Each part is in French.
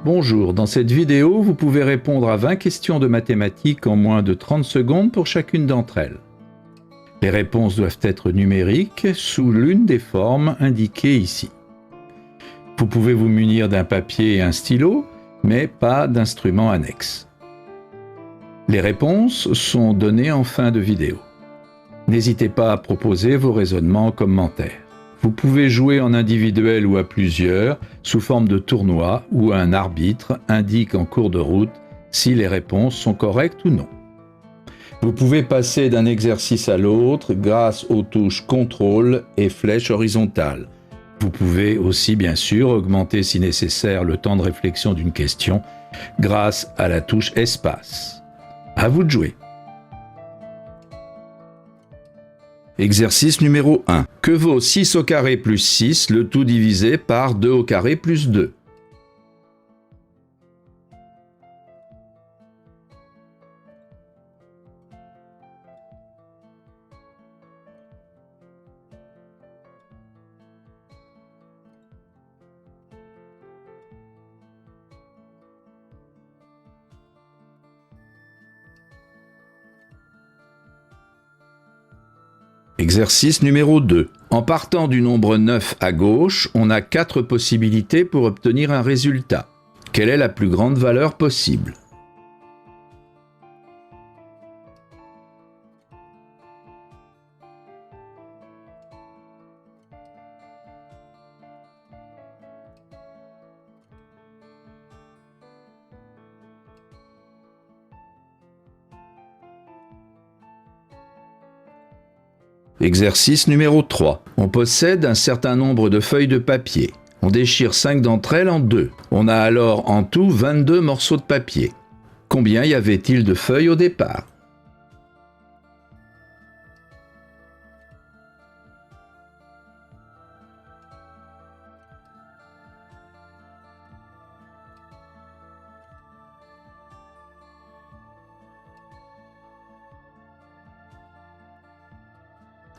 Bonjour, dans cette vidéo, vous pouvez répondre à 20 questions de mathématiques en moins de 30 secondes pour chacune d'entre elles. Les réponses doivent être numériques sous l'une des formes indiquées ici. Vous pouvez vous munir d'un papier et un stylo, mais pas d'instrument annexe. Les réponses sont données en fin de vidéo. N'hésitez pas à proposer vos raisonnements en commentaire. Vous pouvez jouer en individuel ou à plusieurs, sous forme de tournoi, où un arbitre indique en cours de route si les réponses sont correctes ou non. Vous pouvez passer d'un exercice à l'autre grâce aux touches contrôle et flèche horizontale. Vous pouvez aussi bien sûr augmenter si nécessaire le temps de réflexion d'une question grâce à la touche espace. À vous de jouer. Exercice numéro 1. Que vaut 6 au carré plus 6, le tout divisé par 2 au carré plus 2? Exercice numéro 2. En partant du nombre 9 à gauche, on a 4 possibilités pour obtenir un résultat. Quelle est la plus grande valeur possible? Exercice numéro 3. On possède un certain nombre de feuilles de papier. On déchire 5 d'entre elles en deux. On a alors en tout 22 morceaux de papier. Combien y avait-il de feuilles au départ?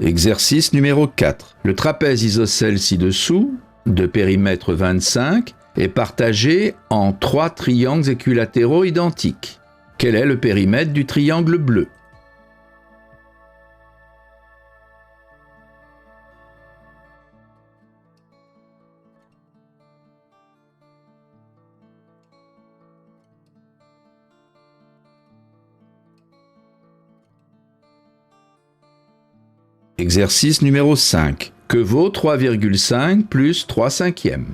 Exercice numéro 4. Le trapèze isocèle ci-dessous, de périmètre 25, est partagé en 3 triangles équilatéraux identiques. Quel est le périmètre du triangle bleu? Exercice numéro 5. Que vaut 3,5 plus 3 cinquièmes?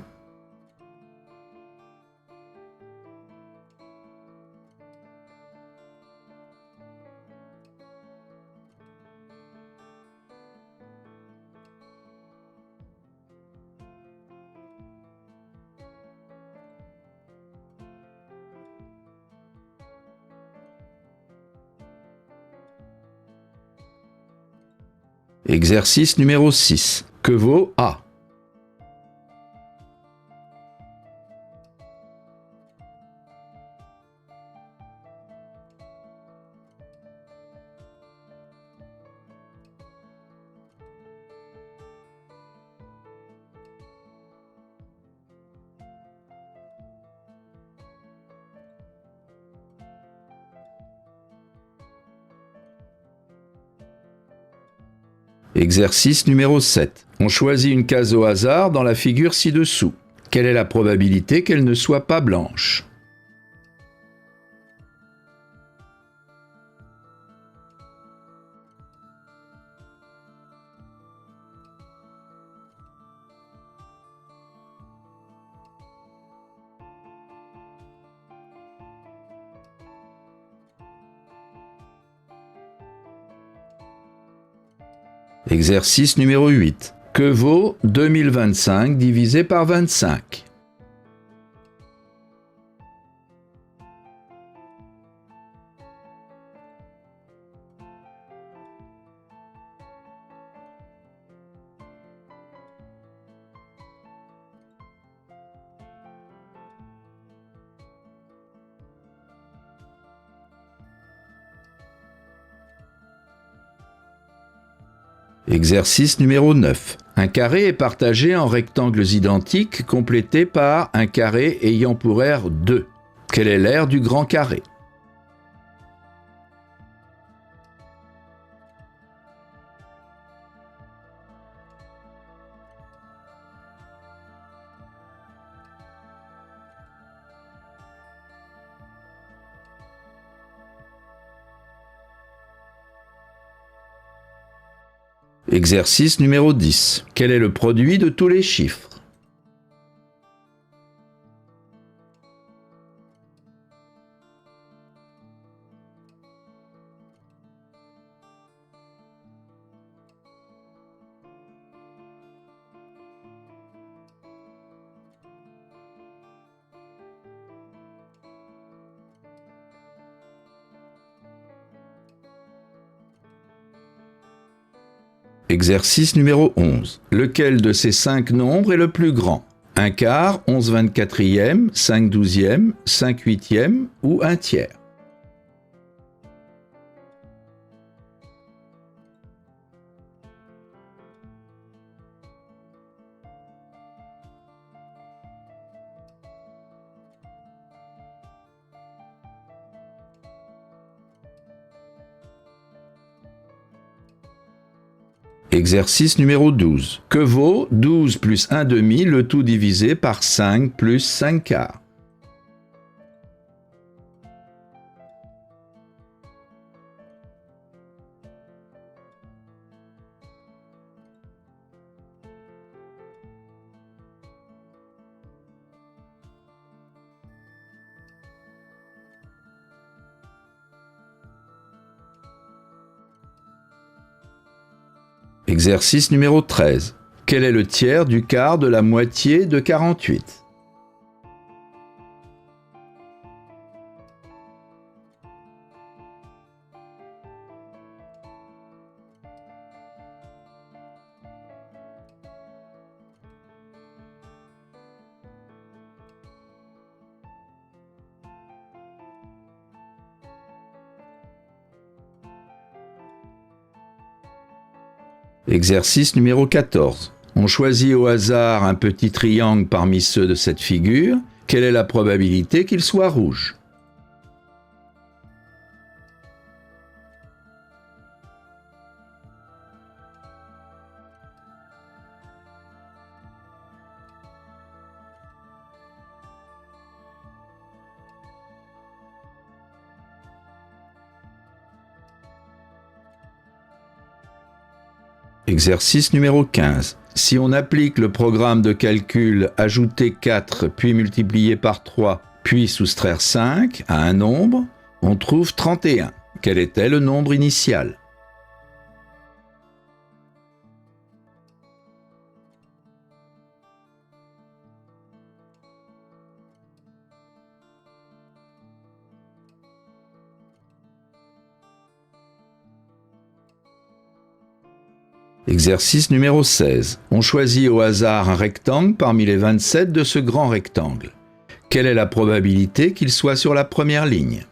Exercice numéro 6. Que vaut A? Exercice numéro 7. On choisit une case au hasard dans la figure ci-dessous. Quelle est la probabilité qu'elle ne soit pas blanche? Exercice numéro 8. Que vaut 2025 divisé par 25? Exercice numéro 9. Un carré est partagé en rectangles identiques complétés par un carré ayant pour aire 2. Quel est l'aire du grand carré? Exercice numéro 10. Quel est le produit de tous les chiffres? Exercice numéro 11. Lequel de ces 5 nombres est le plus grand? 1 quart, 11 24e, 5 12e, 5 8e ou 1 tiers? Exercice numéro 12. Que vaut 12 plus 1 demi, le tout divisé par 5 plus 5 quarts? Exercice numéro 13. Quel est le tiers du quart de la moitié de 48? Exercice numéro 14. On choisit au hasard un petit triangle parmi ceux de cette figure. Quelle est la probabilité qu'il soit rouge? Exercice numéro 15. Si on applique le programme de calcul ajouter 4 puis multiplier par 3 puis soustraire 5 à un nombre, on trouve 31. Quel était le nombre initial? Exercice numéro 16. On choisit au hasard un rectangle parmi les 27 de ce grand rectangle. Quelle est la probabilité qu'il soit sur la première ligne?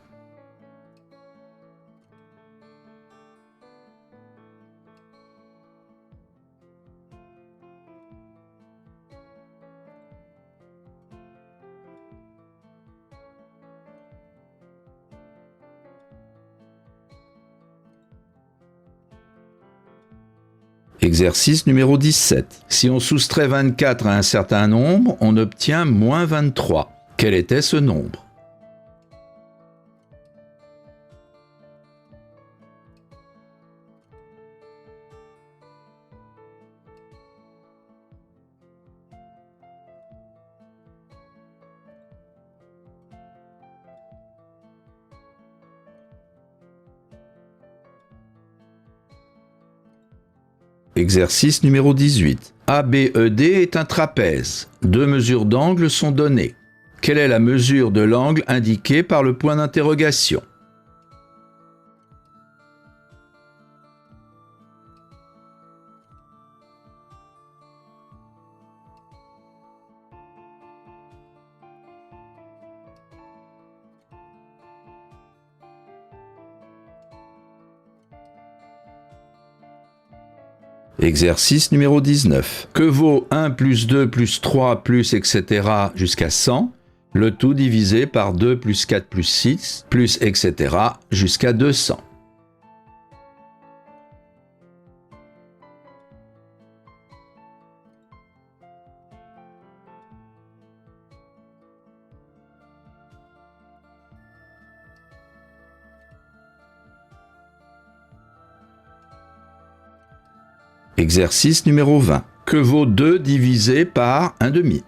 Exercice numéro 17. Si on soustrait 24 à un certain nombre, on obtient moins 23. Quel était ce nombre? Exercice numéro 18. ABED est un trapèze. 2 mesures d'angle sont données. Quelle est la mesure de l'angle indiquée par le point d'interrogation? Exercice numéro 19. Que vaut 1 plus 2 plus 3 plus etc. jusqu'à 100, le tout divisé par 2 plus 4 plus 6 plus etc. jusqu'à 200. Exercice numéro 20. Que vaut 2 divisé par 1 demi?